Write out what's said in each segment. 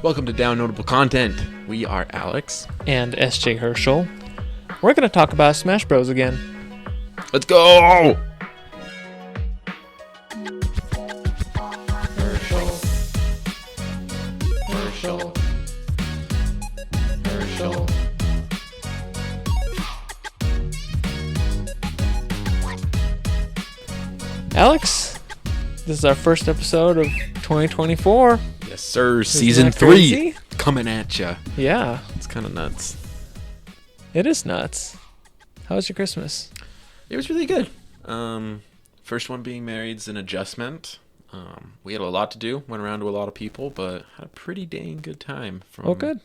Welcome to DownNotableContent. We are Alex. And SJ Herschel. We're going to talk about Smash Bros. Again. Let's go! Herschel. Alex, this is our first episode of 2024. Yes, sir. Isn't Season that 3 crazy? coming at ya. Yeah, It's kind of nuts. it is nuts. How was your Christmas? It was really good. First one being married is an adjustment. We had a lot to do. Went around to a lot of people, but had a pretty dang good time. Oh, good.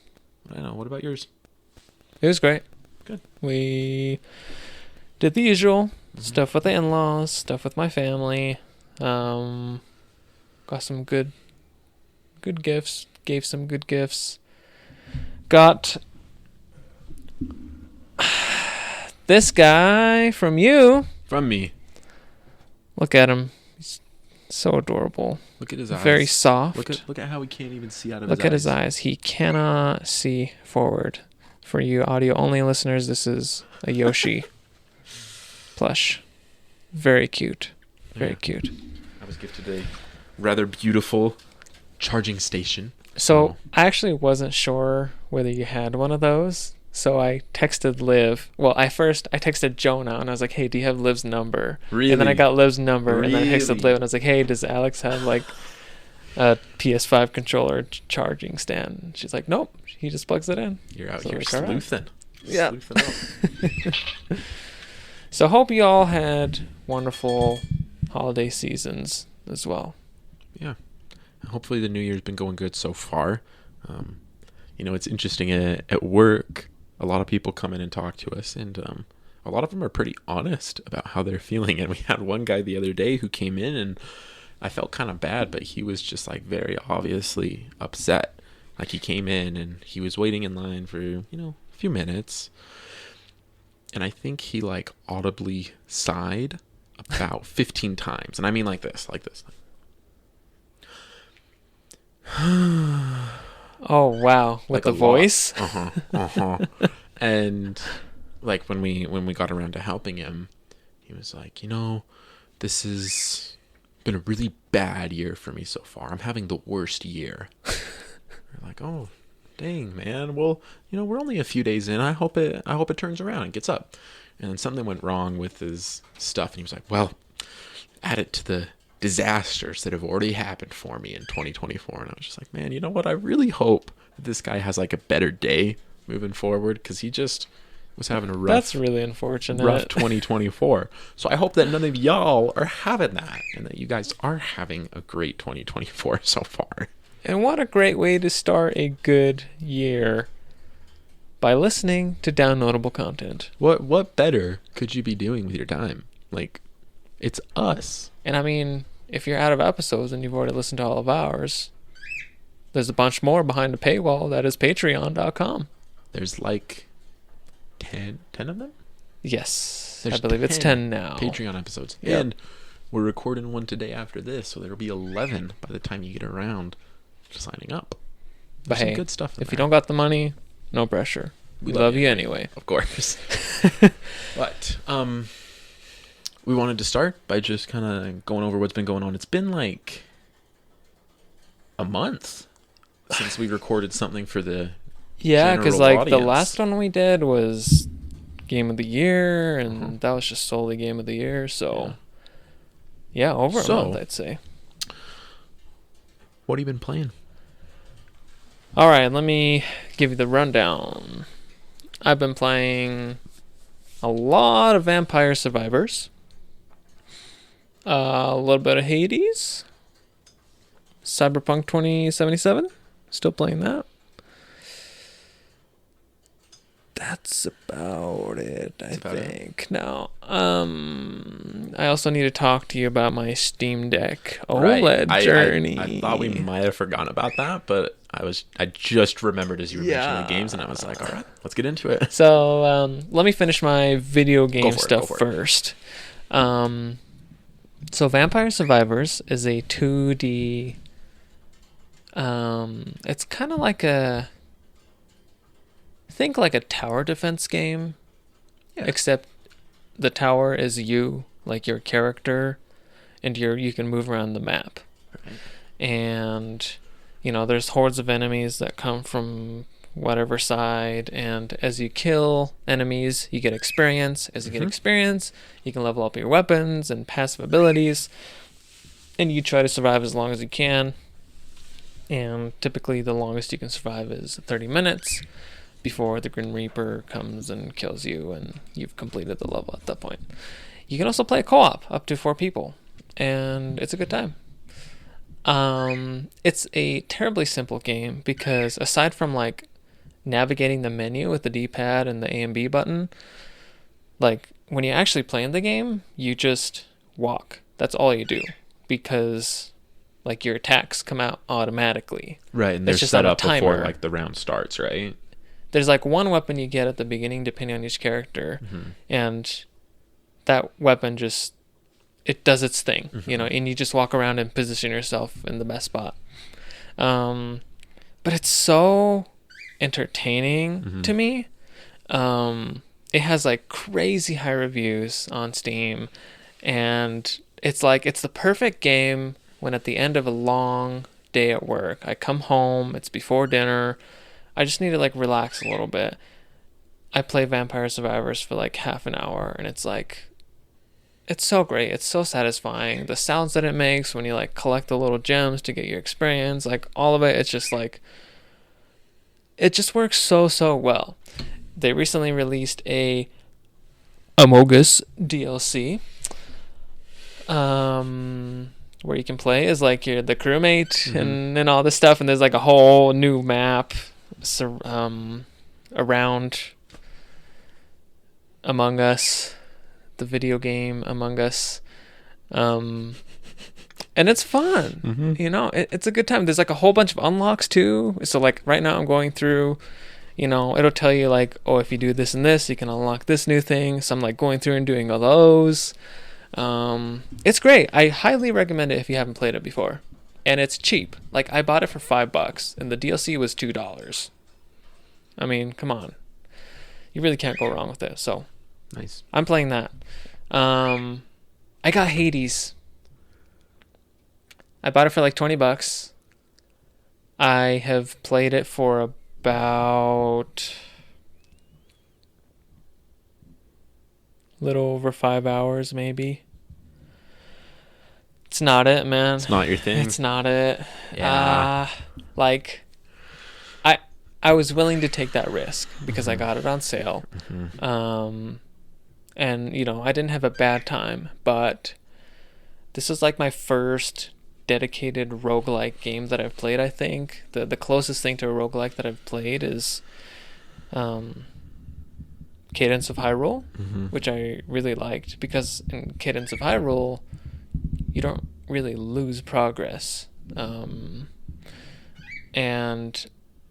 I don't know. What about yours? It was great. Good. We did the usual stuff with the in-laws, stuff with my family. Got some good gifts. Gave some good gifts. Got this guy from you. From me. Look at him. He's so adorable. Look at his eyes. Very soft. Look at how he can't even see out of Look his eyes. at his eyes. He cannot see forward. For you audio-only listeners, this is a Yoshi plush. Very cute. Very cute. I was gifted a rather beautiful charging station. So I actually wasn't sure whether you had one of those. So I texted Liv. Well, I texted Jonah and I was like, "Hey, do you have Liv's number?" Really? And then I got Liv's number and then I texted Really? Liv and I was like, "Hey, does Alex have like a PS5 controller charging stand?" And she's like, "Nope, he just plugs it in." You're out So here like, all right. sleuthing. Yeah. Sleuthing out. So hope you all had wonderful holiday seasons as well. Yeah. Hopefully the new year's been going good so far. It's interesting at work. A lot of people come in and talk to us, and a lot of them are pretty honest about how they're feeling. And we had one guy the other day who came in, and I felt kind of bad, but he was just like very obviously upset. Like he came in and he was waiting in line for, a few minutes. And I think he like audibly sighed about 15 times. And I mean like this. Oh wow, with Like a the voice. And like when we got around to helping him, he was like, this has been a really bad year for me so far. I'm having the worst year. We're like, oh, dang, man. Well, we're only a few days in. I hope it turns around and gets up. And then something went wrong with his stuff, and he was like, well, add it to the disasters that have already happened for me in 2024. And I was just like, man, you know what? I really hope that this guy has like a better day moving forward, because he just was having a rough, That's really unfortunate. rough 2024. So I hope that none of y'all are having that, and that you guys are having a great 2024 so far. And what a great way to start a good year by listening to downloadable content. What better could you be doing with your time? Like, it's us. And I mean, if you're out of episodes and you've already listened to all of ours, there's a bunch more behind the paywall. That is patreon.com. There's like 10 of them? Yes, There's I believe it's 10 now. Patreon episodes. Yep. And we're recording one today after this, so there'll be 11 by the time you get around to signing up. But There's some hey, good stuff in if you there. don't got the money, no pressure. We love you anyway. Of course. But we wanted to start by just kind of going over what's been going on. It's been like a month since we recorded something for the Yeah, because general like the audience. last one we did was Game of the Year, and that was just solely Game of the Year. So yeah, over a month, I'd say. What have you been playing? All right, let me give you the rundown. I've been playing a lot of Vampire Survivors, a little bit of Hades, Cyberpunk 2077, still playing that. That's about it, I think. Now, I also need to talk to you about my Steam Deck OLED journey. I thought we might have forgotten about that, but I just remembered as you were mentioning the games, and I was like, all right, let's get into it. So let me finish my video game stuff go for it. first. So Vampire Survivors is a 2D It's kind of like think like a tower defense game, Yeah. except the tower is you, like your character, and you can move around the map. Right. And there's hordes of enemies that come from whatever side, and as you kill enemies, you get experience. As you get experience, you can level up your weapons and passive abilities, and you try to survive as long as you can. And typically the longest you can survive is 30 minutes before the Grim Reaper comes and kills you, and you've completed the level at that point. You can also play co-op up to 4 people, and it's a good time. It's a terribly simple game because aside from like navigating the menu with the D-pad and the A and B button, like when you actually play in the game, you just walk. That's all you do, because like your attacks come out automatically. Right, and they're set up before like the round starts, right? There's like one weapon you get at the beginning depending on each character, and that weapon just, it does its thing, and you just walk around and position yourself in the best spot. But it's so entertaining to me. It has like crazy high reviews on Steam, and it's like, it's the perfect game when at the end of a long day at work, I come home, it's before dinner, I just need to like relax a little bit. I play Vampire Survivors for like half an hour, and it's like, it's so great. It's so satisfying. The sounds that it makes when you like collect the little gems to get your experience, like all of it, it's just like, it just works so well. They recently released a Among Us DLC, where you can play as like you're the crewmate and all this stuff, and there's like a whole new map around Among Us, the video game Among Us, and it's fun. It's a good time. There's like a whole bunch of unlocks too, so like right now I'm going through, it'll tell you like, oh, if you do this and this, you can unlock this new thing. So I'm like going through and doing all those. It's great. I highly recommend it if you haven't played it before, and it's cheap. Like I bought it for $5 and the DLC was $2. I mean, come on, you really can't go wrong with it. So nice. I'm playing that. I got Hades. I bought it for like $20. I have played it for about a little over 5 hours, maybe. It's not it, man. It's not your thing. It's not it. Yeah. Like, I was willing to take that risk because I got it on sale. And, I didn't have a bad time, but this is like my first dedicated roguelike game that I've played, I think. The closest thing to a roguelike that I've played is Cadence of Hyrule, which I really liked, because in Cadence of Hyrule, you don't really lose progress.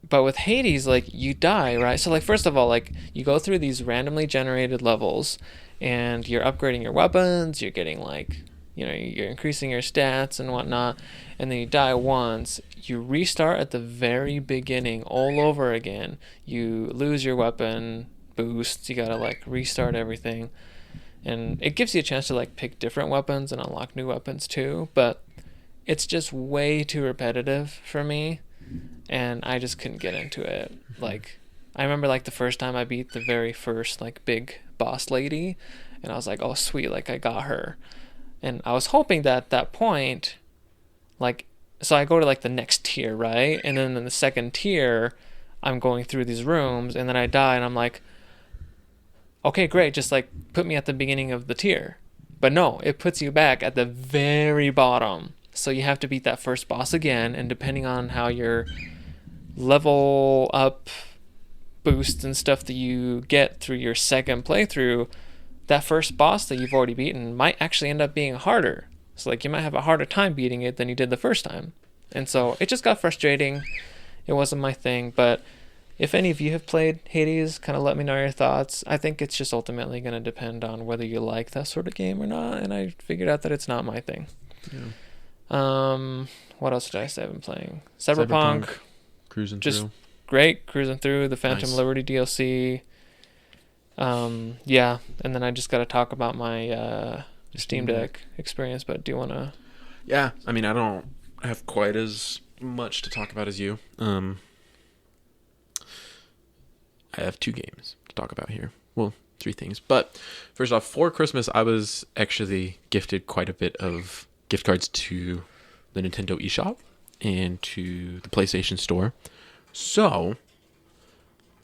But with Hades, like, you die, right? So, like, first of all, like, you go through these randomly generated levels, and you're upgrading your weapons, you're getting, like, you're increasing your stats and whatnot, and then you die once. You restart at the very beginning all over again. You lose your weapon boosts, you gotta, like, restart everything. And it gives you a chance to, like, pick different weapons and unlock new weapons, too, but it's just way too repetitive for me. And I just couldn't get into it. Like, I remember, like, the first time I beat the very first, like, big boss lady, and I was like, oh, sweet, like, I got her. And I was hoping that at that point, like, so I go to, like, the next tier, right? And then in the second tier, I'm going through these rooms, and then I die, and I'm like, okay, great, just, like, put me at the beginning of the tier. But no, it puts you back at the very bottom. So you have to beat that first boss again, and depending on how your level up boosts and stuff that you get through your second playthrough, that first boss that you've already beaten might actually end up being harder. So, like, you might have a harder time beating it than you did the first time. And so it just got frustrating. It wasn't my thing. But if any of you have played Hades, kind of let me know your thoughts. I think it's just ultimately going to depend on whether you like that sort of game or not. And I figured out that it's not my thing. Yeah. What else did I say I've been playing? Cyberpunk. Cruising just through. great, cruising through the Phantom Nice. Liberty DLC. Yeah, and then I just got to talk about my Steam Deck experience, but do you want to... Yeah, I mean, I don't have quite as much to talk about as you. I have 2 games to talk about here. Well, 3 things. But first off, for Christmas, I was actually gifted quite a bit of gift cards to the Nintendo eShop and to the PlayStation Store. So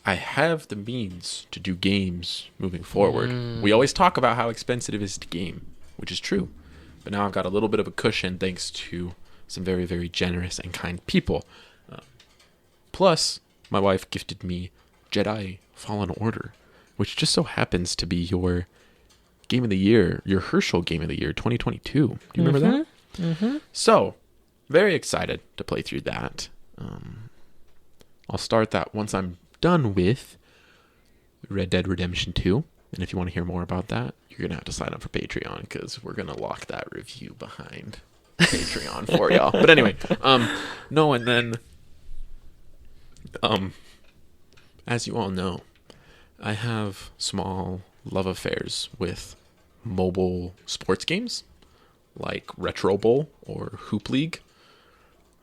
I have the means to do games moving forward. We always talk about how expensive it is to game, which is true. But now I've got a little bit of a cushion thanks to some very, very generous and kind people. Plus, my wife gifted me Jedi Fallen Order, which just so happens to be your Game of the Year, your Herschel Game of the Year 2022. Do you remember that? Mm-hmm. So, very excited to play through that. I'll start that once I'm done with Red Dead Redemption 2. And if you want to hear more about that, you're going to have to sign up for Patreon because we're going to lock that review behind Patreon for y'all. But anyway, no, and then, as you all know, I have small love affairs with mobile sports games like Retro Bowl or Hoop League.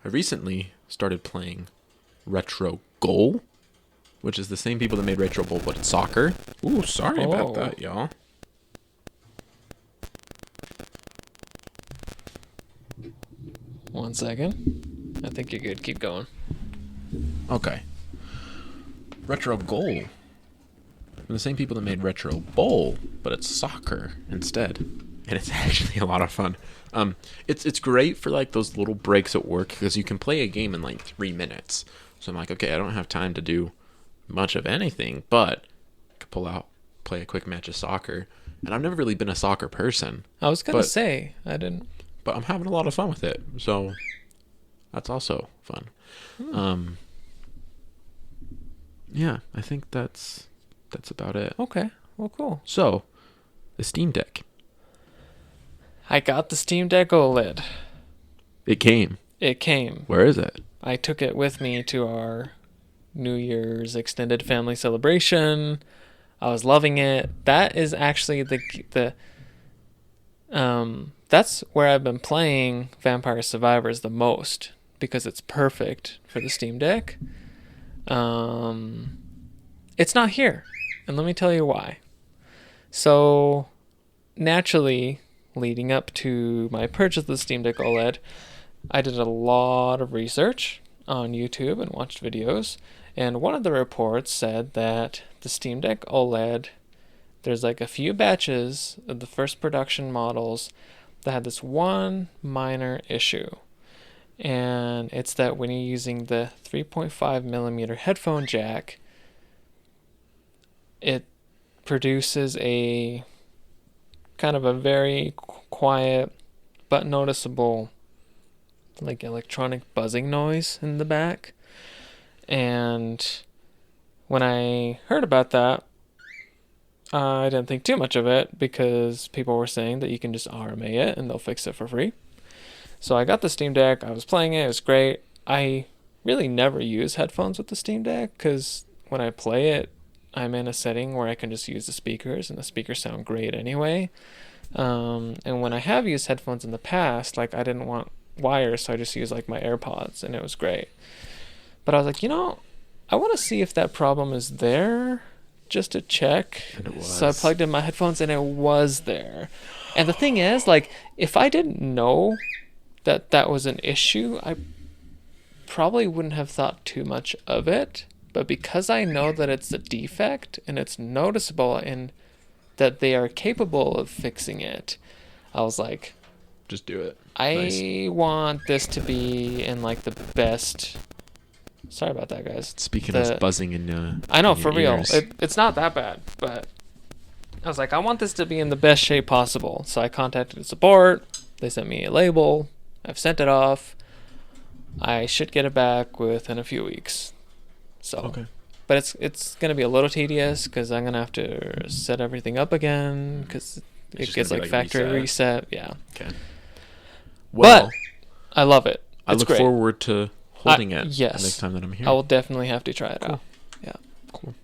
I recently started playing Retro Goal, which is the same people that made Retro Bowl, but it's soccer. Ooh, sorry about that, y'all. One second. I think you're good. Keep going. Okay. Retro Goal. The same people that made Retro Bowl, but it's soccer instead. And it's actually a lot of fun. It's great for like those little breaks at work because you can play a game in like 3 minutes. So I'm like, okay, I don't have time to do much of anything, but I could pull out, play a quick match of soccer. And I've never really been a soccer person. I was going to say, I didn't. But I'm having a lot of fun with it. So that's also fun. Yeah, I think that's about it. Okay. Well, cool. So, the Steam Deck. I got the Steam Deck OLED. It came. It came. Where is it? I took it with me to our New Year's extended family celebration. I was loving it. That is actually that's where I've been playing Vampire Survivors the most because it's perfect for the Steam Deck. It's not here, and let me tell you why. So, naturally, leading up to my purchase of the Steam Deck OLED, I did a lot of research on YouTube and watched videos, and one of the reports said that the Steam Deck OLED, there's like a few batches of the first production models that had this one minor issue. And it's that when you're using the 3.5 millimeter headphone jack, it produces a kind of a very quiet but noticeable like electronic buzzing noise in the back. And when I heard about that, I didn't think too much of it because people were saying that you can just RMA it and they'll fix it for free. So I got the Steam Deck, I was playing it, it was great. I really never use headphones with the Steam Deck because when I play it, I'm in a setting where I can just use the speakers and the speakers sound great anyway. And when I have used headphones in the past, like I didn't want wires, so I just used like my AirPods and it was great. But I was like, I want to see if that problem is there just to check. And it was. So I plugged in my headphones and it was there. And the thing is, like, if I didn't know that was an issue, I probably wouldn't have thought too much of it. But because I know that it's a defect and it's noticeable and that they are capable of fixing it, I was like, just do it. I want this to be in like the best. Sorry about that, guys. Speaking of buzzing in I know, in for your real. ears. It's not that bad, but I was like, I want this to be in the best shape possible. So I contacted support. They sent me a label. I've sent it off. I should get it back within a few weeks. So, Okay. But it's gonna be a little tedious because I'm gonna have to set everything up again because it just gets gonna be, like factory reset. Yeah. Okay. Well, I love it. I It's look great. forward to holding it yes. the next time that I'm here. I will definitely have to try it out. Yeah. Cool.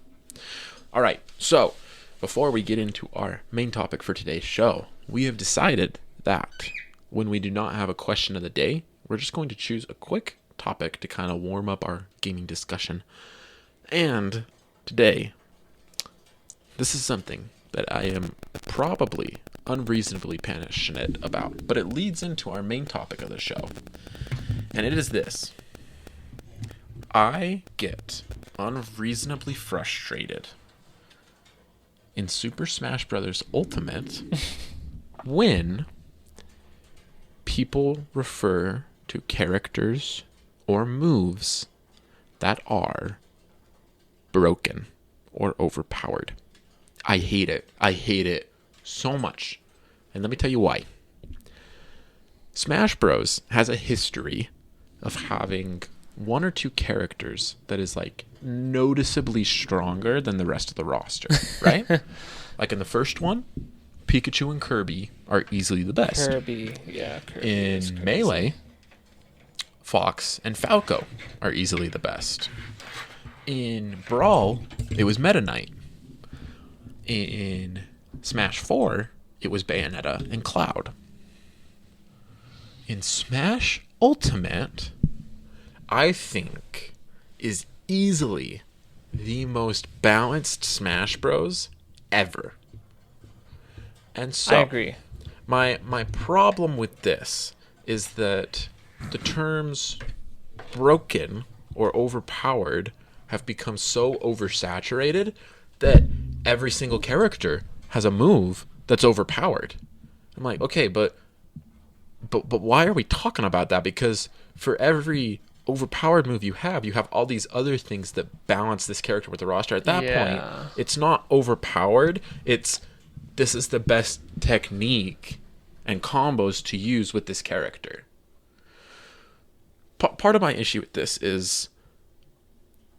All right. So before we get into our main topic for today's show, we have decided that when we do not have a question of the day, we're just going to choose a quick topic to kind of warm up our gaming discussion. And today, this is something that I am probably unreasonably passionate about, but it leads into our main topic of the show. And it is this. I get unreasonably frustrated in Super Smash Bros. Ultimate when people refer to characters or moves that are broken or overpowered. I hate it. I hate it so much. And let me tell you why. Smash Bros. Has a history of having one or two characters that is like noticeably stronger than the rest of the roster, right? Like in the first one, Pikachu and Kirby are easily the best. Kirby In Melee, Fox and Falco are easily the best. In Brawl, it was Meta Knight. In Smash 4, it was Bayonetta and Cloud. In Smash Ultimate, I think is easily the most balanced Smash Bros. Ever. And so I agree. My problem with this is that the terms broken or overpowered have become so oversaturated that every single character has a move that's overpowered. I'm like, okay, but why are we talking about that? Because for every overpowered move you have all these other things that balance this character with the roster. At that point, it's not overpowered. This is the best technique and combos to use with this character. Part of my issue with this is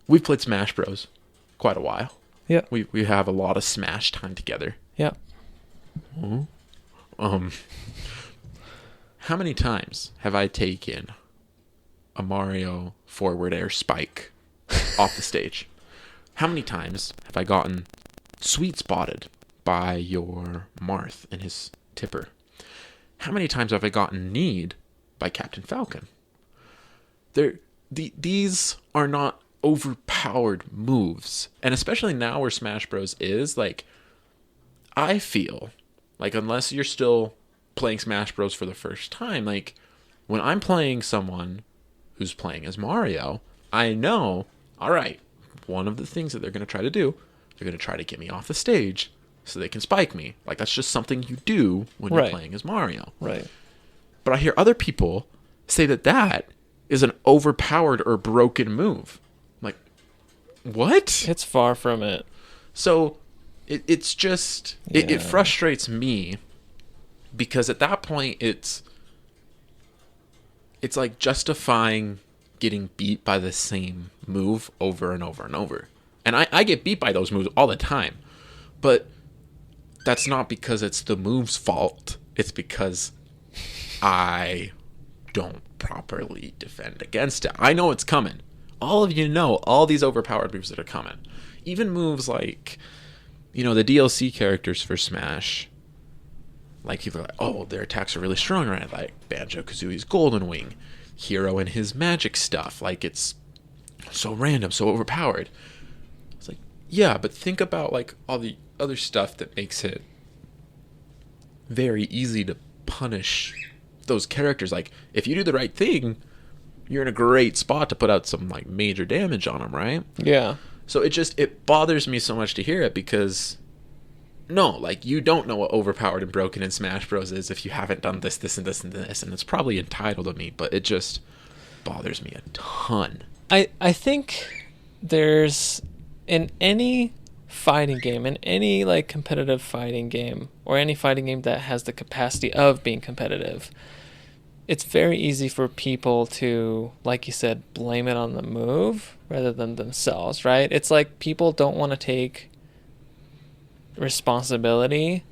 we've played Smash Bros. Quite a while. Yeah. We have a lot of Smash time together. Yeah. How many times have I taken a Mario forward air spike off the stage? How many times have I gotten sweet spotted by your Marth and his tipper? How many times have I gotten kneed by Captain Falcon? These are not overpowered moves. And especially now where Smash Bros. Is, like, I feel like unless you're still playing Smash Bros. For the first time, like, when I'm playing someone who's playing as Mario, I know, all right, one of the things that they're going to try to do, they're going to try to get me off the stage so they can spike me. Like, that's just something you do when you're playing as Mario. Right. But I hear other people say that is an overpowered or broken move. I'm like, what? It's far from it. So it's just, it frustrates me because at that point it's like justifying getting beat by the same move over and over and over. And I get beat by those moves all the time. But that's not because it's the move's fault. It's because I don't properly defend against it. I know it's coming. All of you know all these overpowered moves that are coming. Even moves like, the DLC characters for Smash. Like, people are like, oh, their attacks are really strong, right? Like Banjo-Kazooie's Golden Wing, Hero and his magic stuff. Like, it's so random, so overpowered. It's like, yeah, but think about, like, all the other stuff that makes it very easy to punish those characters. Like, if you do the right thing, you're in a great spot to put out some, like, major damage on them, right? Yeah. So it bothers me so much to hear it because, no, like, you don't know what overpowered and broken in Smash Bros. Is if you haven't done this, this, and this, and this, and it's probably entitled to me, but it just bothers me a ton. I think there's, in any fighting game, in any, like, competitive fighting game, or any fighting game that has the capacity of being competitive, it's very easy for people to, like you said, blame it on the move rather than themselves, right? It's like people don't want to take responsibility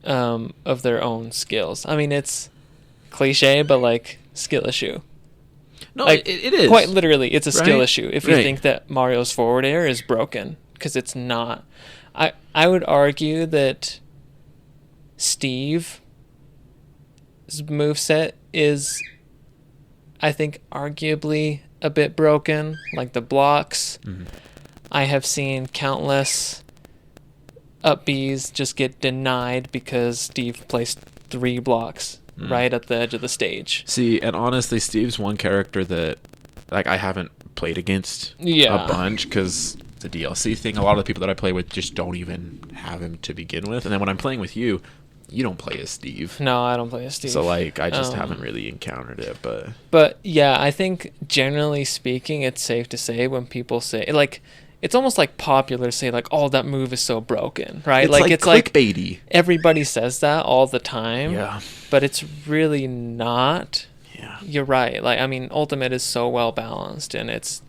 of their own skills. I mean, it's cliche, but, like, skill issue. No, Like, it is. quite literally, it's a skill Right? issue if you Right. think that Mario's forward air is broken, because it's not. I would argue that Steve's moveset is, I think, arguably a bit broken, like the blocks. I have seen countless up Bs just get denied because Steve placed 3 blocks right at the edge of the stage. See, and honestly, Steve's one character that like I haven't played against Yeah. a bunch because it's a DLC thing. A lot of the people that I play with just don't even have him to begin with. And then when I'm playing with you, you don't play as Steve. No, I don't play as Steve. So like I just haven't really encountered it, But yeah, I think generally speaking, it's safe to say when people say, like, it's almost like popular to say like, "Oh, that move is so broken," right? it's like clickbaity. Everybody says that all the time. Yeah. But it's really not. Yeah. You're right. Like, I mean, Ultimate is so well balanced, and it's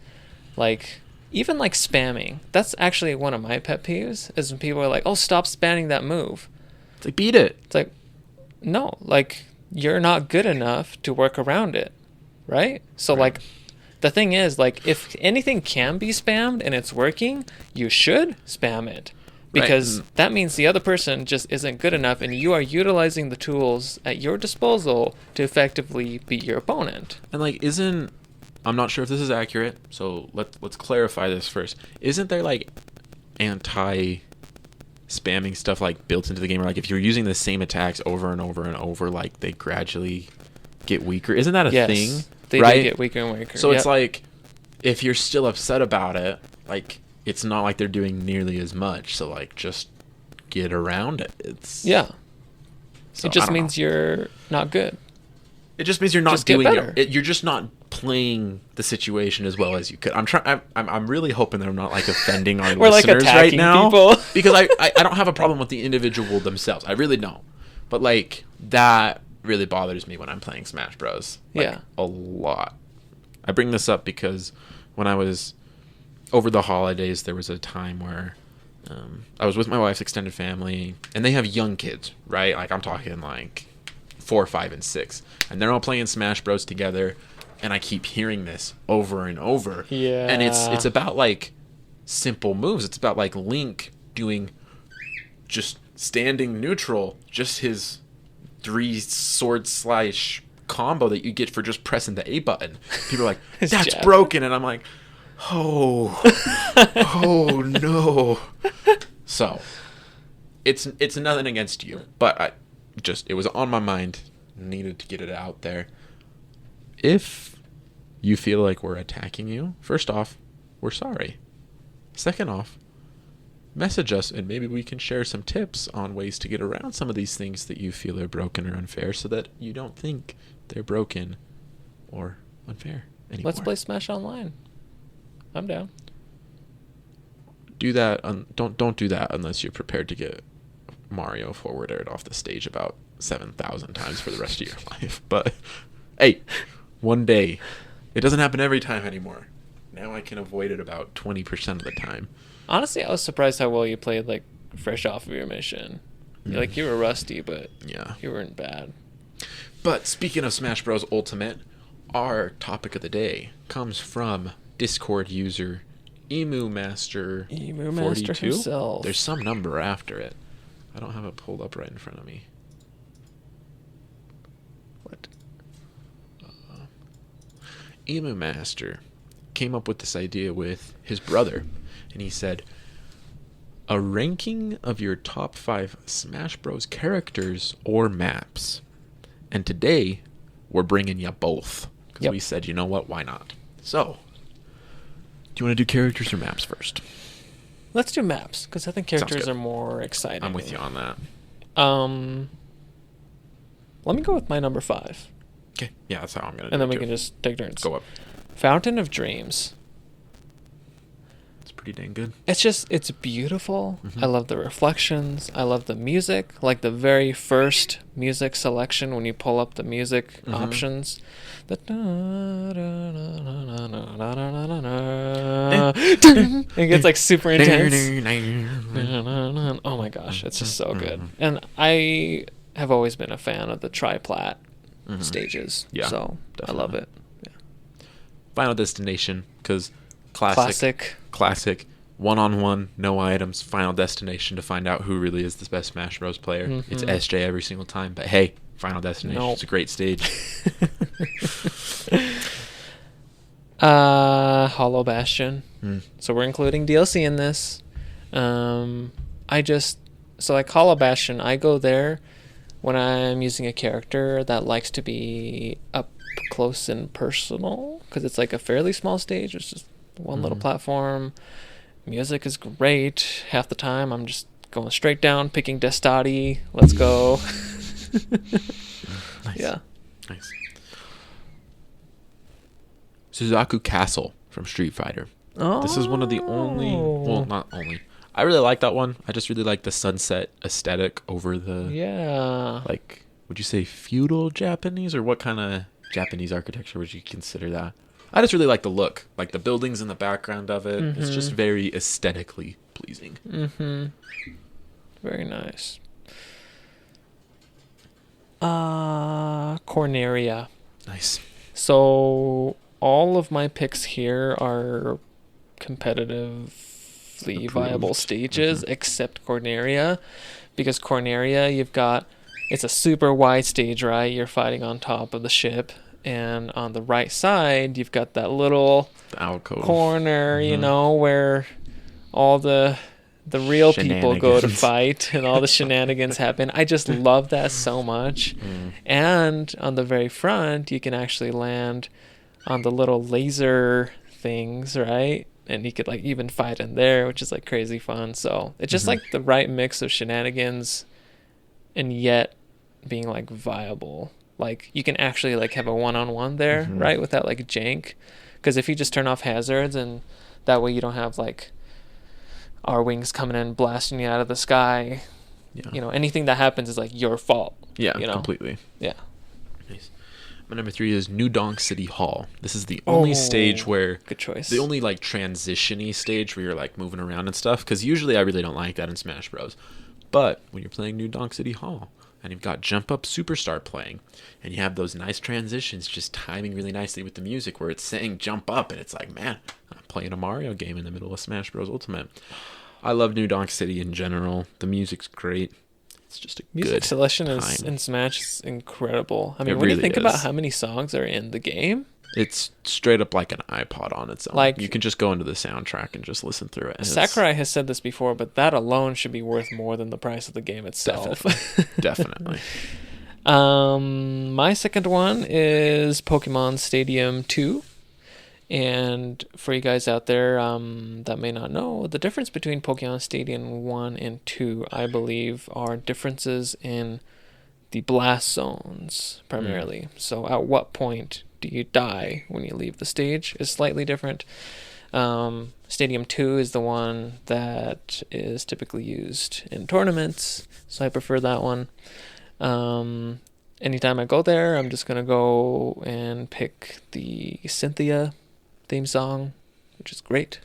like, even like spamming. That's actually one of my pet peeves, is when people are like, "Oh, stop spamming that move." It's like beat it. It's like, no, like, you're not good enough to work around it, right? So Right. like, the thing is, like, if anything can be spammed and it's working, you should spam it, because that means the other person just isn't good enough, and you are utilizing the tools at your disposal to effectively beat your opponent. And like I'm not sure if this is accurate, so let's clarify this first. Isn't there like anti spamming stuff like built into the game, or like if you're using the same attacks over and over and over, like they gradually get weaker? Isn't that a thing? They right? do get weaker and weaker. So it's like, if you're still upset about it, like it's not like they're doing nearly as much. So like, just get around it. yeah. So, It just I don't means know. you're not good. It just means you're not Just get doing better. you're just not playing the situation as well as you could. I'm really hoping that I'm not like offending our We're, like, listeners right attacking now, people. because I don't have a problem with the individual themselves. I really don't. But like that really bothers me when I'm playing Smash Bros. Like, Yeah. a lot. I bring this up because when I was over the holidays, there was a time where I was with my wife's extended family, and they have young kids, right? Like I'm talking like 4, 5, and 6, and they're all playing Smash Bros together, and I keep hearing this over and over. Yeah. And it's about like simple moves. It's about like Link doing just standing neutral, just his 3 sword slash combo that you get for just pressing the A button. People are like, His that's jab. broken, and I'm like, oh no. So it's nothing against you, but it was on my mind, needed to get it out there. If you feel like we're attacking you, first off, we're sorry. Second off, message us and maybe we can share some tips on ways to get around some of these things that you feel are broken or unfair, so that you don't think they're broken or unfair anymore. Let's play Smash Online. I'm down. Do that. Don't do that unless you're prepared to get Mario forward aired off the stage about 7,000 times for the rest of your life. But hey, one day. It doesn't happen every time anymore. Now I can avoid it about 20% of the time. Honestly, I was surprised how well you played, like, fresh off of your mission. Like, you were rusty, but Yeah. you weren't bad. But speaking of Smash Bros. Ultimate, our topic of the day comes from Discord user Emu Master 42. himself. There's some number after it. I don't have it pulled up right in front of me. What? Emu Master came up with this idea with his brother, and he said, a ranking of your top 5 Smash Bros. Characters or maps. And today, we're bringing you both. Because Yep. we said, you know what, why not? So, do you want to do characters or maps first? Let's do maps, because I think Sounds characters good. are more exciting. I'm with you on that. Let me go with my number 5, Okay, yeah, that's how I'm going to do and then it we too. can just take turns. Go up. Fountain of Dreams. It's pretty dang good. It's beautiful. Mhm. I love the reflections. I love the music. Like the very first music selection when you pull up the music Mhm. options. The it gets like super intense. Oh my gosh, it's just so good. And I have always been a fan of the triplat Mhm. stages. Yeah, So I love it. Yeah. Final Destination, because classic, one-on-one, no items, Final Destination to find out who really is the best Smash Bros. Player. Mm-hmm. It's SJ every single time, but hey, Final Destination. Nope. It's a great stage. Hollow Bastion. Mm. So we're including DLC in this. Like Hollow Bastion, I go there when I'm using a character that likes to be up close and personal, because it's like a fairly small stage. It's just one little platform. Music is great. Half the time I'm just going straight down, picking Destati. Let's go. Nice. Yeah. Nice. Suzaku Castle from Street Fighter. Oh. This is one of the only, well, not only. I really like that one. I just really like the sunset aesthetic over the, like, would you say feudal Japanese, or what kind of Japanese architecture would you consider that? I just really like the look, like the buildings in the background of it. It's just very aesthetically pleasing. Very nice. Corneria. Nice. So all of my picks here are competitively viable stages, except Corneria, because Corneria, it's a super wide stage, right? You're fighting on top of the ship, and on the right side you've got that little corner, you know, where all the real people go to fight and all the shenanigans happen. I just love that so much. And on the very front, you can actually land on the little laser things, right? And you could like even fight in there, which is like crazy fun. So it's just like the right mix of shenanigans and yet being like viable. Like you can actually like have a one-on-one there, right? Without like jank. Because if you just turn off hazards, and that way you don't have like our wings coming in blasting you out of the sky. You know, anything that happens is like your fault. Yeah, you know? completely. Yeah. Nice. My number 3 is New Donk City Hall. This is the only stage where... Good choice. The only like transition-y stage where you're like moving around and stuff. Because usually I really don't like that in Smash Bros. But when you're playing New Donk City Hall, and you've got Jump Up Superstar playing, and you have those nice transitions just timing really nicely with the music where it's saying jump up, and it's like, man, I'm playing a Mario game in the middle of Smash Bros. Ultimate. I love New Donk City in general. The music's great. It's just a music good selection time. in Smash is incredible. I mean, It when really you think is. about how many songs are in the game, it's straight up like an iPod on its own. Like, you can just go into the soundtrack and just listen through it. Sakurai has said this before, but that alone should be worth more than the price of the game itself. Definitely. My second one is Pokemon Stadium 2. And for you guys out there that may not know, the difference between Pokemon Stadium 1 and 2, I believe, are differences in the blast zones, primarily. So at what point do you die when you leave the stage is slightly different. Stadium 2 is the one that is typically used in tournaments, so I prefer that one. Anytime I go there, I'm just going to go and pick the Cynthia theme song, which is great.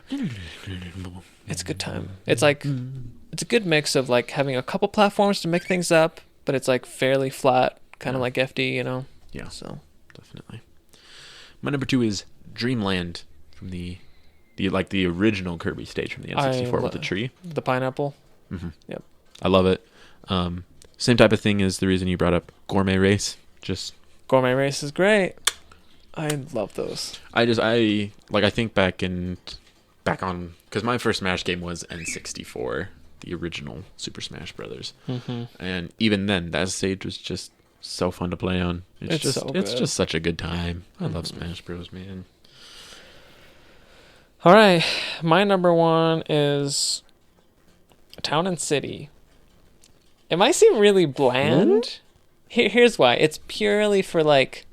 It's a good time. It's like, it's a good mix of like having a couple platforms to make things up, but it's like fairly flat, kind of like FD, you know? Yeah, so definitely. My number 2 is Dreamland from the original Kirby stage from the N64 with the tree. The pineapple. Yep. I love it. Same type of thing as the reason you brought up Gourmet Race. Just Gourmet Race is great. I love those. I think back on, because my first Smash game was N64, the original Super Smash Brothers, and even then that stage was just so fun to play on. It's just such a good time. I love Smash Bros, man. All right, my number 1 is Town and City. It might seem really bland. Here's why. It's purely for like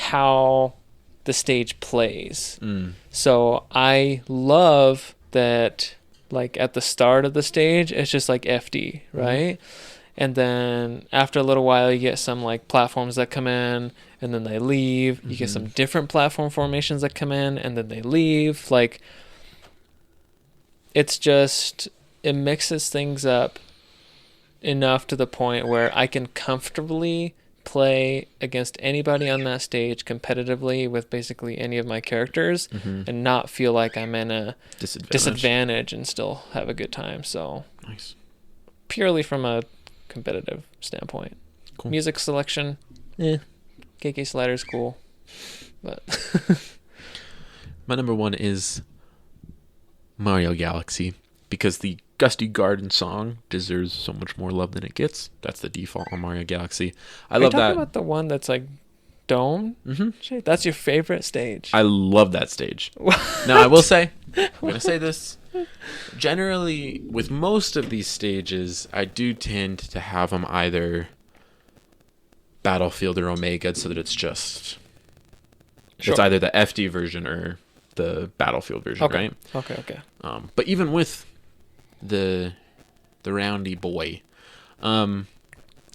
how the stage plays. So I love that, like at the start of the stage, it's just like FD, right? And then after a little while, you get some like platforms that come in and then they leave. You get some different platform formations that come in and then they leave. Like, it's just, it mixes things up enough to the point where I can comfortably play against anybody on that stage competitively with basically any of my characters and not feel like I'm in a disadvantage and still have a good time. So nice. Purely from a competitive standpoint. Cool. Music selection, KK Slider's cool, but my number 1 is Mario Galaxy, because the Gusty Garden song deserves so much more love than it gets. That's the default on Mario Galaxy. I love that. Are you talking about the one that's like dome? Shit, that's your favorite stage? I love that stage. Now, I will say, I'm going to say this. Generally, with most of these stages, I do tend to have them either Battlefield or Omega, so that it's just... Sure. It's either the FD version or the Battlefield version, right? Okay. But even with the roundy boy, I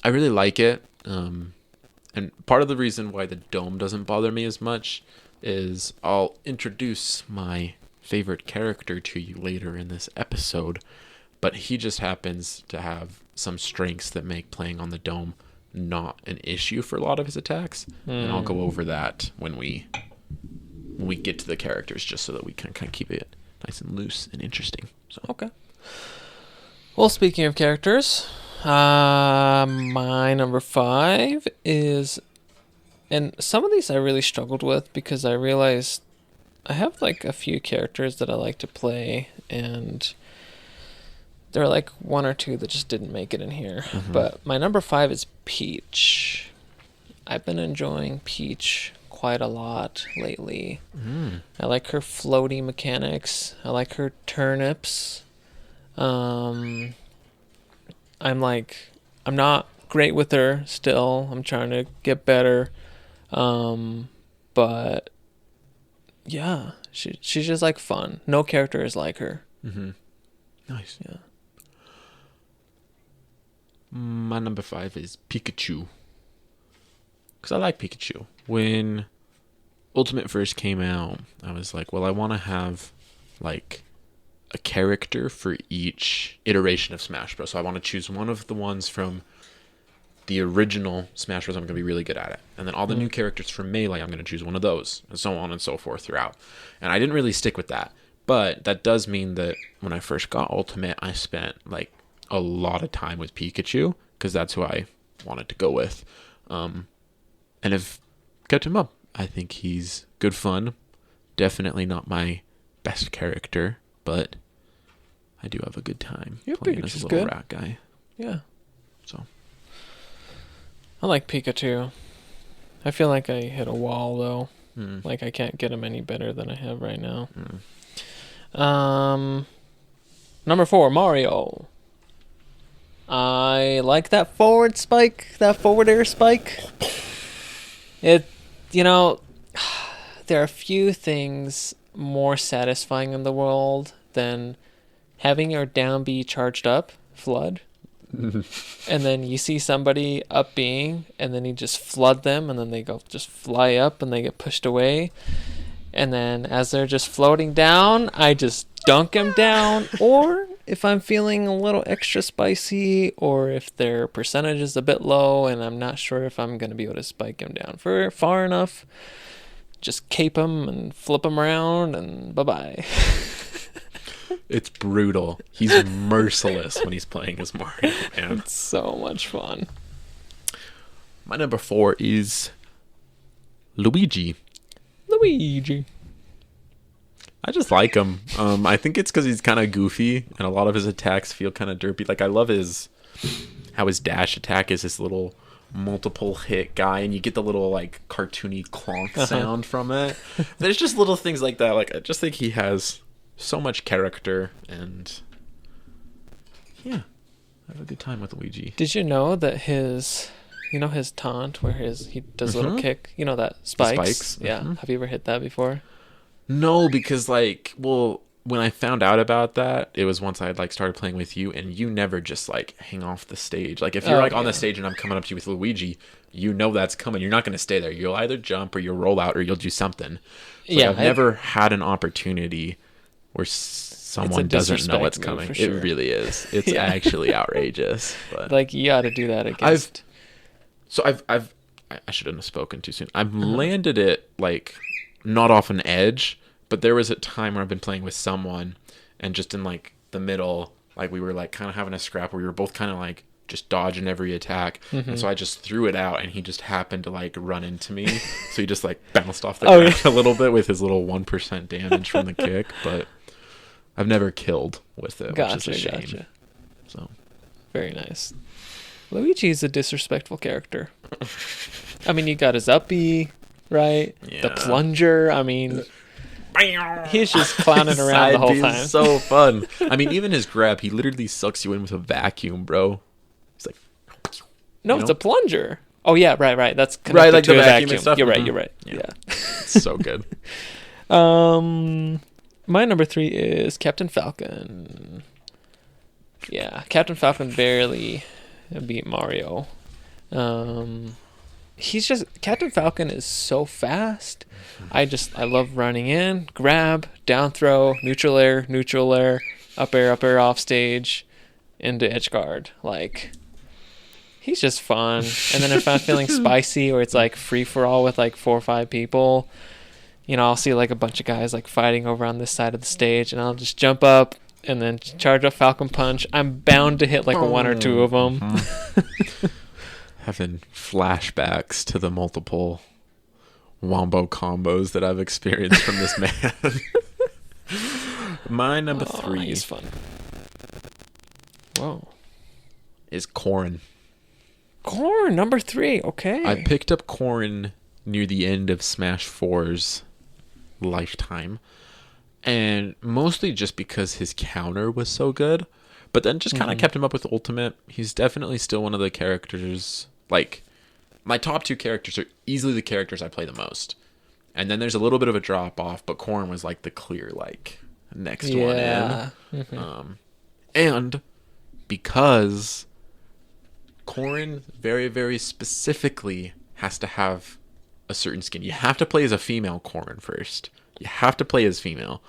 really like it. And part of the reason why the dome doesn't bother me as much is I'll introduce my favorite character to you later in this episode, but he just happens to have some strengths that make playing on the dome not an issue for a lot of his attacks. And I'll go over that when we get to the characters, just so that we can kind of keep it nice and loose and interesting. So okay. Well, speaking of characters, my number 5 is, and some of these I really struggled with because I realized I have like a few characters that I like to play, and there are like 1 or 2 that just didn't make it in here. But my number 5 is Peach. I've been enjoying Peach quite a lot lately. I like her floaty mechanics. I like her turnips. I'm not great with her still. I'm trying to get better. But yeah, she's just like fun. No character is like her. Nice. Yeah. My number 5 is Pikachu, because I like Pikachu. When Ultimate first came out, I was like, well, I want to have like a character for each iteration of Smash Bros. So I want to choose one of the ones from the original Smash Bros. I'm going to be really good at it. And then all the new characters from Melee, I'm going to choose one of those, and so on and so forth throughout. And I didn't really stick with that. But that does mean that when I first got Ultimate, I spent like a lot of time with Pikachu, because that's who I wanted to go with. And I've kept him up. I think he's good fun. Definitely not my best character, but I do have a good time playing this little rat guy. Yeah. So I like Pikachu. I feel like I hit a wall though. Like I can't get him any better than I have right now. Number 4, Mario. I like that forward air spike. There are a few things more satisfying in the world than having your down B charged up, flood, and then you see somebody up being, and then you just flood them, and then they go just fly up, and they get pushed away, and then as they're just floating down, I just dunk them down, or if I'm feeling a little extra spicy, or if their percentage is a bit low, and I'm not sure if I'm going to be able to spike them down for far enough, just cape them and flip them around, and bye-bye. It's brutal. He's merciless when he's playing as Mario, man. It's so much fun. My number 4 is Luigi. I just like him. I think it's because he's kind of goofy, and a lot of his attacks feel kind of derpy. Like, I love how his dash attack is this little multiple hit guy, and you get the little like cartoony clonk sound from it. There's just little things like that. Like, I just think he has so much character, and yeah, I have a good time with Luigi. Did you know that his taunt where he does a little kick, that spikes? Yeah. Have you ever hit that before? No, because when I found out about that, it was once I had started playing with you, and you never just hang off the stage. Like, if you're on the stage and I'm coming up to you with Luigi, that's coming. You're not going to stay there. You'll either jump or you'll roll out or you'll do something. So I've never had an opportunity where someone doesn't know what's coming. Sure. It really is. It's actually outrageous. But you got to do that against. I shouldn't have spoken too soon. I've landed it like not off an edge, but there was a time where I've been playing with someone, and just in like the middle, like we were like kind of having a scrap where we were both kind of like just dodging every attack, and so I just threw it out, and he just happened to like run into me, so he just like bounced off the ground a little bit with his little 1% damage from the kick, but I've never killed with it, which is a shame. Gotcha. So Very nice. Luigi's a disrespectful character. I mean, you got his uppy, right? Yeah. The plunger. I mean, he's just clowning around the whole time. So fun. I mean, even his grab, he literally sucks you in with a vacuum, bro. He's like, no, it's a plunger. Oh yeah, right. That's connected right, like to the a vacuum vacuum. and stuff. You're right. Yeah. It's so good. My number 3 is Captain Falcon. Yeah, Captain Falcon barely beat Mario. He's just Captain Falcon is so fast. I love running in, grab, down throw, neutral air, up air, off stage, into edge guard. Like, he's just fun. And then if I'm feeling spicy, or it's like free for all with like 4 or 5 people, you know, I'll see like a bunch of guys like fighting over on this side of the stage, and I'll just jump up and then charge a Falcon Punch. I'm bound to hit like 1 or 2 of them. Having flashbacks to the multiple wombo combos that I've experienced from this man. My number 3 is fun. Whoa. is Corrin. Corrin, number 3. Okay. I picked up Corrin near the end of Smash 4's lifetime, and mostly just because his counter was so good, but then just kind of kept him up with Ultimate. He's definitely still one of the characters, like, my top 2 characters are easily the characters I play the most, and then there's a little bit of a drop off, but Corrin was like the clear like next one in. And because Corrin very, very specifically has to have a certain skin, you have to play as a female Corrin first. You have to play as female.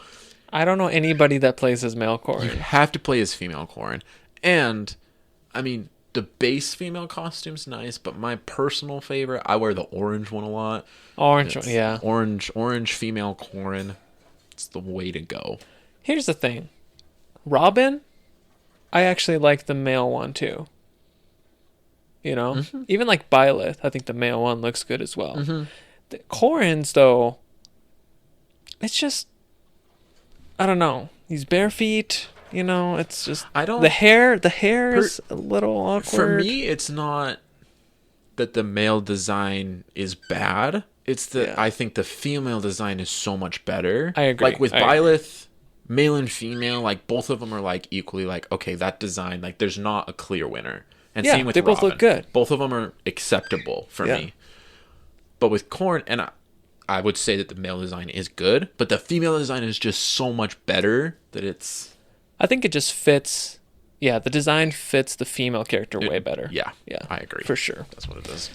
I don't know anybody that plays as male You Corrin. have to play as female Corrin. And, I mean, the base female costume's nice, but my personal favorite, I wear the orange one a lot. Orange It's one, yeah. Orange female Corrin. It's the way to go. Here's the thing. Robin, I actually like the male one too. You know? Even like Byleth, I think the male one looks good as well. The Corrin's, though, it's just, I don't know. He's bare feet. You know, it's just the hair is a little awkward. For me, it's not that the male design is bad. It's that I think the female design is so much better. I agree. Like with Byleth, male and female, like both of them are like equally like, okay, that design, like there's not a clear winner. And same with they both Robin. look good. Both of them are acceptable for me. But with Corrin, and I would say that the male design is good, but the female design is just so much better that it's... I think it just fits. Yeah, the design fits the female character way better. Yeah, I agree. For sure. That's what it is.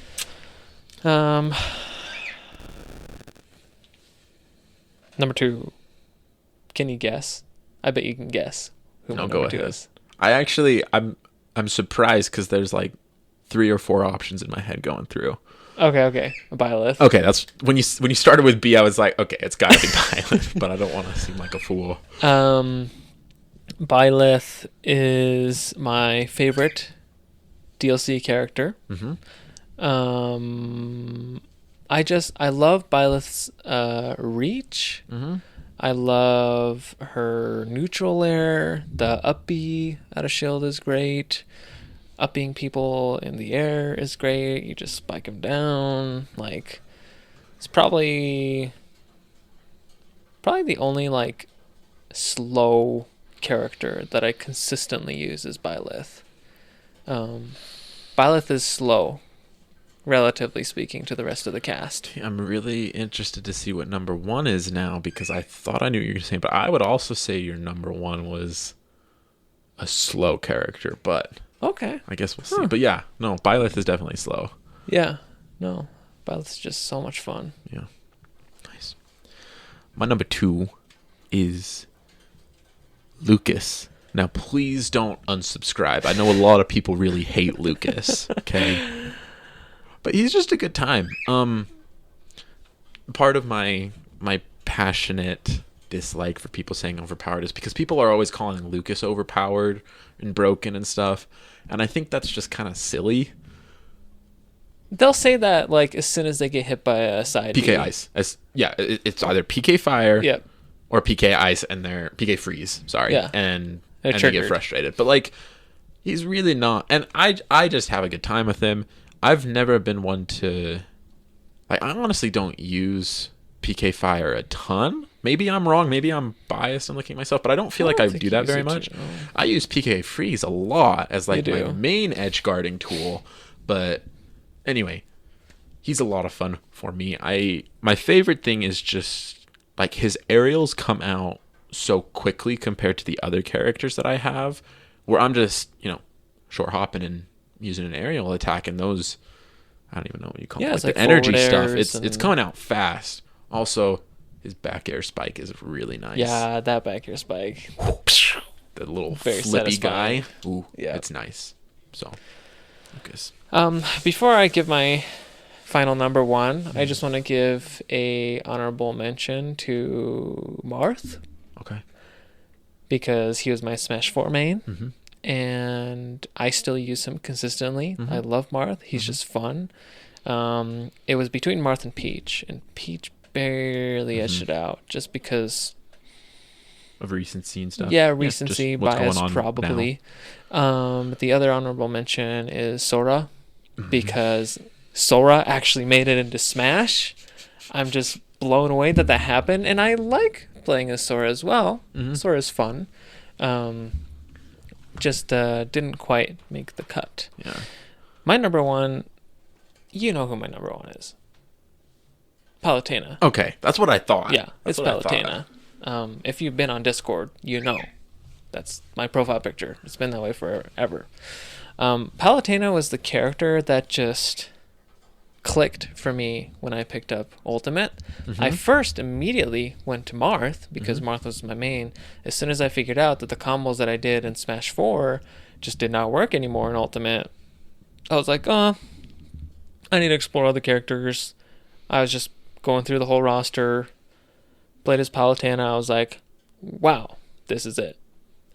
Number 2. Can you guess? I bet you can guess who my number 2 is. I'm surprised because there's like 3 or 4 options in my head going through. Okay. Byleth. Okay, that's when you started with B, I was like, okay, it's got to be Byleth, but I don't want to seem like a fool. Byleth is my favorite DLC character. I love Byleth's reach. I love her neutral air. The uppy out of shield is great. Upping people in the air is great. You just spike them down. Like, it's probably the only like slow character that I consistently use is Byleth. Byleth is slow, relatively speaking, to the rest of the cast. I'm really interested to see what number 1 is now, because I thought I knew what you were saying, but I would also say your number 1 was a slow character, but okay, I guess we'll see. But yeah, no, Byleth is definitely slow. Yeah, no, Byleth's just so much fun. Yeah, nice. My number 2 is Lucas. Now, please don't unsubscribe. I know a lot of people really hate Lucas, okay? But he's just a good time. Part of my passionate dislike for people saying overpowered is because people are always calling Lucas overpowered and broken and stuff, and I think that's just kind of silly. They'll say that like as soon as they get hit by a side PK B. ice, it's either PK fire, Yep. or PK ice, and they're PK freeze. Sorry, Yeah. and They're they get triggered. frustrated. But like, he's really not, and I just have a good time with him. I've never been one to, like, I honestly don't use PK fire a ton. Maybe I'm wrong. Maybe I'm biased in looking at myself, but I don't feel like I think do you that use very it much. too. I use PK freeze a lot as like You my do. main edge guarding tool. But anyway, he's a lot of fun for me. My favorite thing is just like his aerials come out so quickly compared to the other characters that I have, where I'm just, short hopping and using an aerial attack, and those, I don't even know what you call Yeah, it, it's like the like energy forward stuff. airs It's and- coming out fast. Also, his back air spike is really nice. Yeah, that back air spike. The little Very flippy satisfying. guy. Ooh, Yeah. it's nice. So, Lucas. Before I give my final number one, I just want to give a honorable mention to Marth Okay. because he was my Smash 4 main. Mm-hmm. And I still use him consistently. Mhm. I love Marth. He's just fun. It was between Marth and Peach barely edged it out just because, Of recency and stuff. yeah, just recency what's bias going on probably. The other honorable mention is Sora because Sora actually made it into Smash. I'm just blown away that happened, and I like playing as Sora as well. Mhm. Sora's fun. Just didn't quite make the cut. Yeah. My number one, you know who my number one is. Palutena. Okay, that's what I thought. Yeah, That's it's what I Palutena. If you've been on Discord, you know. That's my profile picture. It's been that way forever. Palutena was the character that just clicked for me when I picked up Ultimate. I first immediately went to Marth because Marth was my main. As soon as I figured out that the combos that I did in Smash 4 just did not work anymore in Ultimate, I was like, I need to explore other characters. I was just going through the whole roster, played as Palutena. I was like, wow, this is it.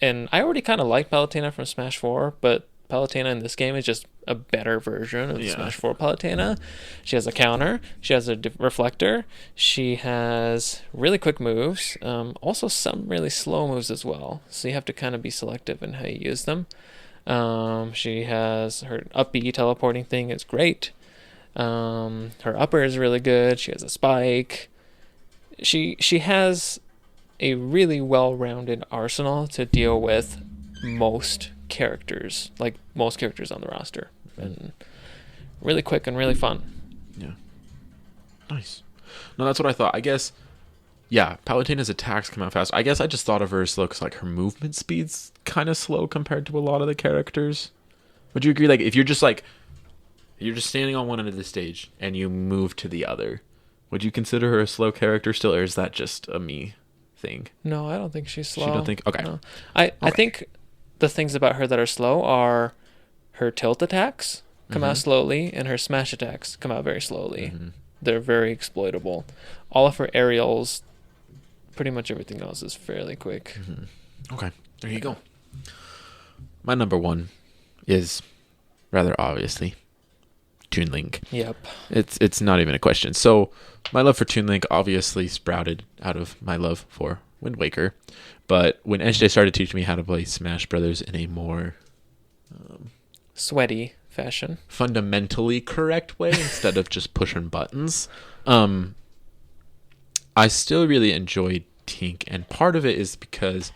And I already kind of liked Palutena from Smash 4, but Palutena in this game is just a better version of Smash 4 Palutena. She has a counter. She has a reflector. She has really quick moves. Also some really slow moves as well. So you have to kind of be selective in how you use them. She has her up B teleporting thing is great. Her upper is really good. She has a spike. She has a really well-rounded arsenal to deal with most characters, like most characters on the roster, and really quick and really fun. Yeah. Nice. No, that's what I thought. I guess, yeah, Palutena's attacks come out fast. I guess I just thought of her as slow because, like, her movement speed's kind of slow compared to a lot of the characters. Would you agree? Like, if you're just standing on one end of the stage and you move to the other, would you consider her a slow character still, or is that just a me thing? No, I don't think she's slow. You don't think? Okay. No. I think the things about her that are slow are her tilt attacks come out slowly and her smash attacks come out very slowly. They're very exploitable. All of her aerials, pretty much everything else is fairly quick. Okay, there you go. My number one is, rather obviously, Toon Link. Yep. It's not even a question. So my love for Toon Link obviously sprouted out of my love for Wind Waker. But when SJ started teaching me how to play Smash Brothers in a more Sweaty fashion. fundamentally correct way instead of just pushing buttons, I still really enjoyed Tink, and part of it is because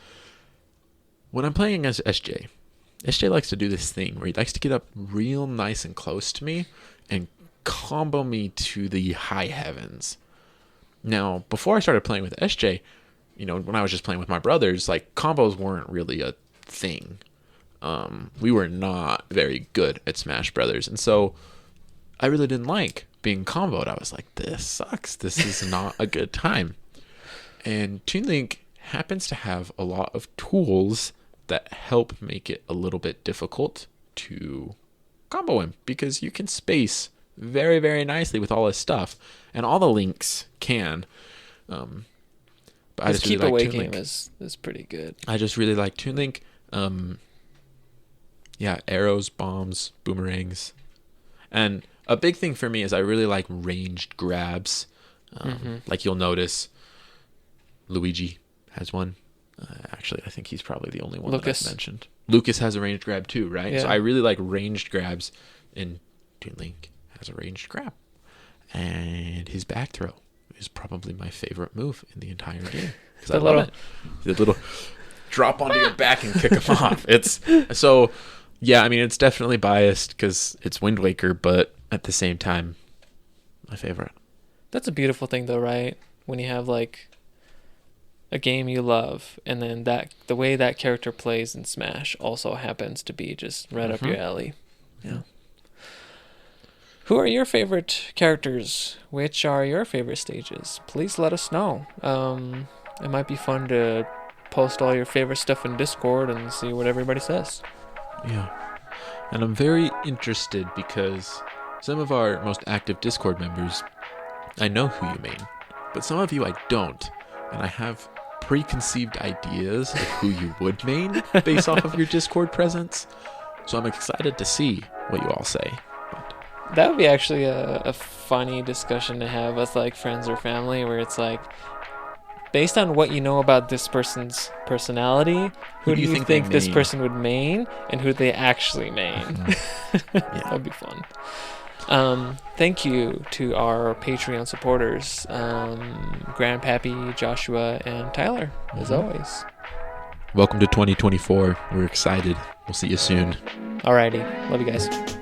when I'm playing as SJ likes to do this thing where he likes to get up real nice and close to me and combo me to the high heavens. Now, before I started playing with SJ, when I was just playing with my brothers, like, combos weren't really a thing. We were not very good at Smash Brothers, and so I really didn't like being comboed. I was like, this sucks. This is not a good time. And Toon Link happens to have a lot of tools that help make it a little bit difficult to combo him, because you can space very, very nicely with all his stuff, and all the links can. But I His just really keep like away TuneLink. game is pretty good. I just really like TuneLink. Yeah, arrows, bombs, boomerangs, and a big thing for me is I really like ranged grabs. Like you'll notice, Luigi has one. Actually, I think he's probably the only one Lucas. that I've mentioned. Lucas has a ranged grab too, right? Yeah. So I really like ranged grabs, and TuneLink has a ranged grab, and his back throw is probably my favorite move in the entire game because I love it. The little drop onto your back and kick him off. It's so. Yeah, I mean, it's definitely biased because it's Wind Waker, but at the same time, my favorite. That's a beautiful thing, though, right? When you have like a game you love, and then the way that character plays in Smash also happens to be just right up your alley. Yeah. Who are your favorite characters? Which are your favorite stages? Please let us know. It might be fun to post all your favorite stuff in Discord and see what everybody says. Yeah. And I'm very interested because some of our most active Discord members, I know who you main, but some of you I don't. And I have preconceived ideas of who you would main based off of your Discord presence. So I'm excited to see what you all say. That would be actually a funny discussion to have with like friends or family, where it's like, based on what you know about this person's personality, who do you think this person would main, and who they actually main? Yeah. That'd be fun. Thank you to our Patreon supporters, Grandpappy, Joshua, and Tyler, as always. Welcome to 2024. We're excited. We'll see you soon. Alrighty. Love you guys.